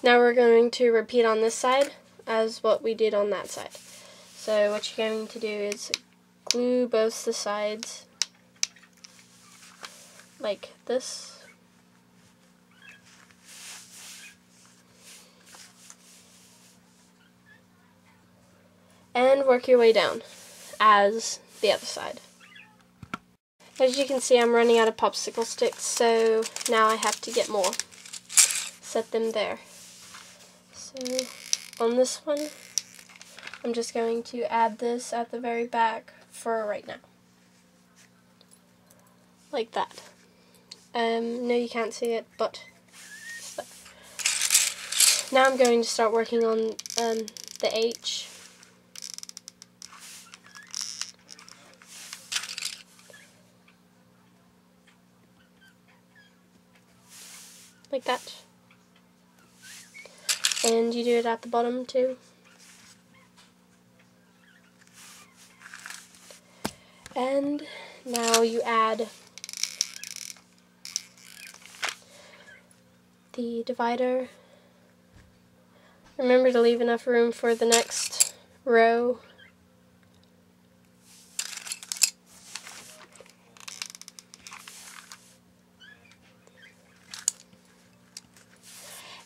Now we're going to repeat on this side as what we did on that side. So what you're going to do is glue both the sides like this. And work your way down as the other side. As you can see, I'm running out of popsicle sticks, so now I have to get more. Set them there. So on this one, I'm just going to add this at the very back for right now. Like that. No, you can't see it, but it's there. Now I'm going to start working on the H. Like that. And you do it at the bottom too. And now you add the divider. Remember to leave enough room for the next row.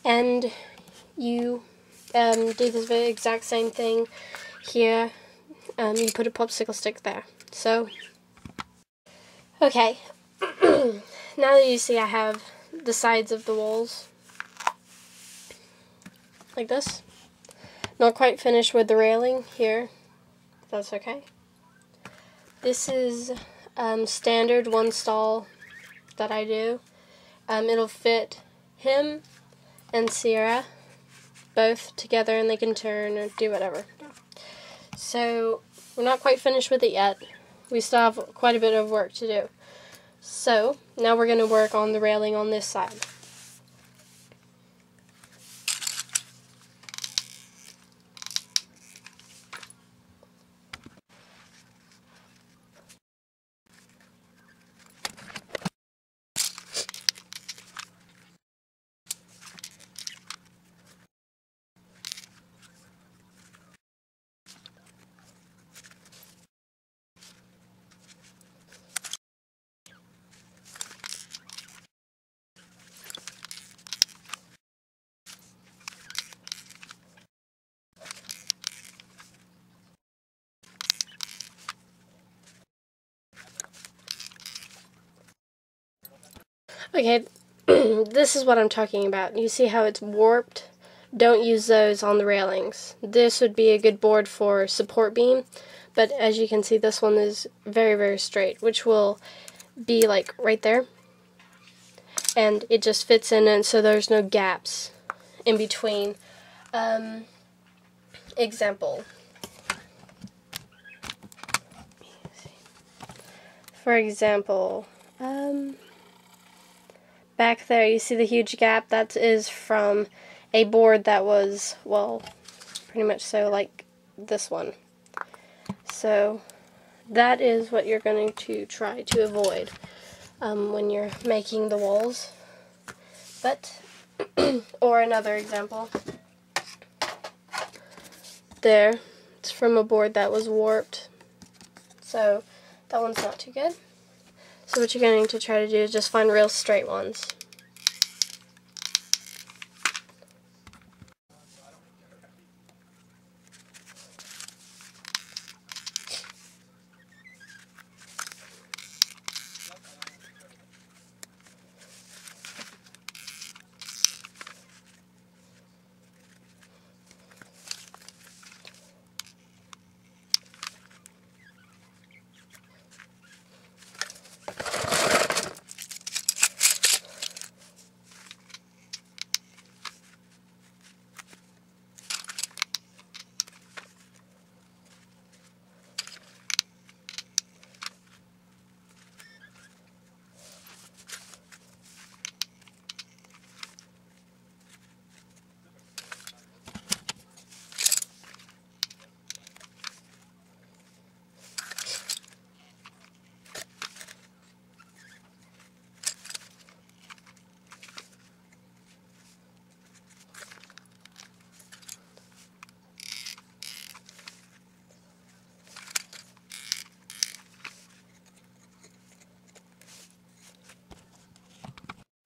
And you do the exact same thing here. You put a popsicle stick there. So, okay. Now that you see I have the sides of the walls like this. Not quite finished with the railing here. That's okay. This is standard one stall that I do. It'll fit him and Sierra both together, and they can turn or do whatever. So we're not quite finished with it yet. We still have quite a bit of work to do. So now we're going to work on the railing on this side. Okay, this is what I'm talking about. You see how it's warped? Don't use those on the railings. This would be a good board for support beam, but as you can see, this one is very, very straight, which will be like right there. And it just fits in, and so there's no gaps in between. Example. For example, back there, you see the huge gap? That is from a board that was, well, pretty much so like this one. So that is what you're going to try to avoid when you're making the walls. But, or another example. There, it's from a board that was warped. So that one's not too good. So what you're going to try to do is just find real straight ones.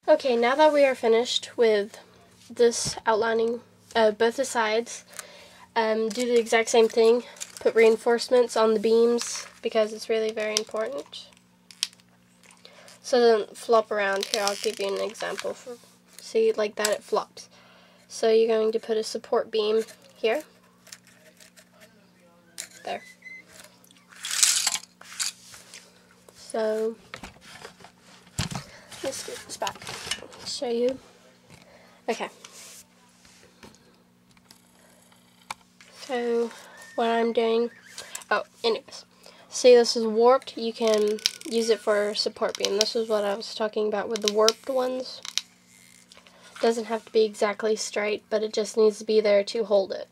Okay, now that we are finished with this outlining both the sides, do the exact same thing. Put reinforcements on the beams because it's really very important. So then flop around. Here, I'll give you an example. See, like that it flops. So you're going to put a support beam here. There. So, let's get this back. Show you. Okay. So, what I'm doing, anyways. See, this is warped. You can use it for support beam. This is what I was talking about with the warped ones. Doesn't have to be exactly straight, but it just needs to be there to hold it.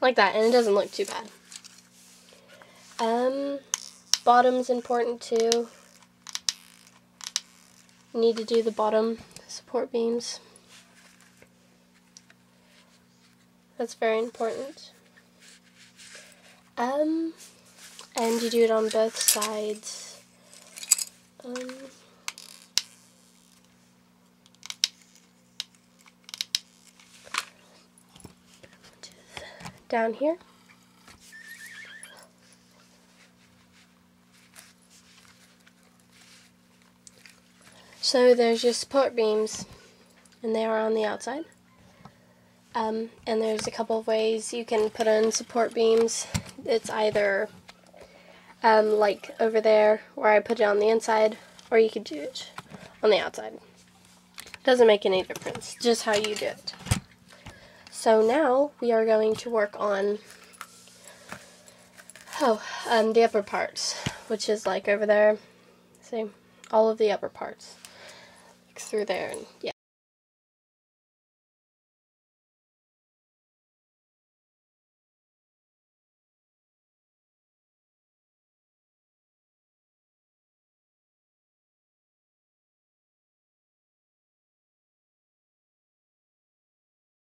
Like that, and it doesn't look too bad. Bottom's important too. You need to do the bottom support beams. That's very important. And you do it on both sides. Down here. So there's your support beams, and they are on the outside. And there's a couple of ways you can put in support beams. It's either like over there where I put it on the inside, or you could do it on the outside. Doesn't make any difference, just how you do it. So now we are going to work on the upper parts, which is like over there. See, all of the upper parts, like through there, and yeah.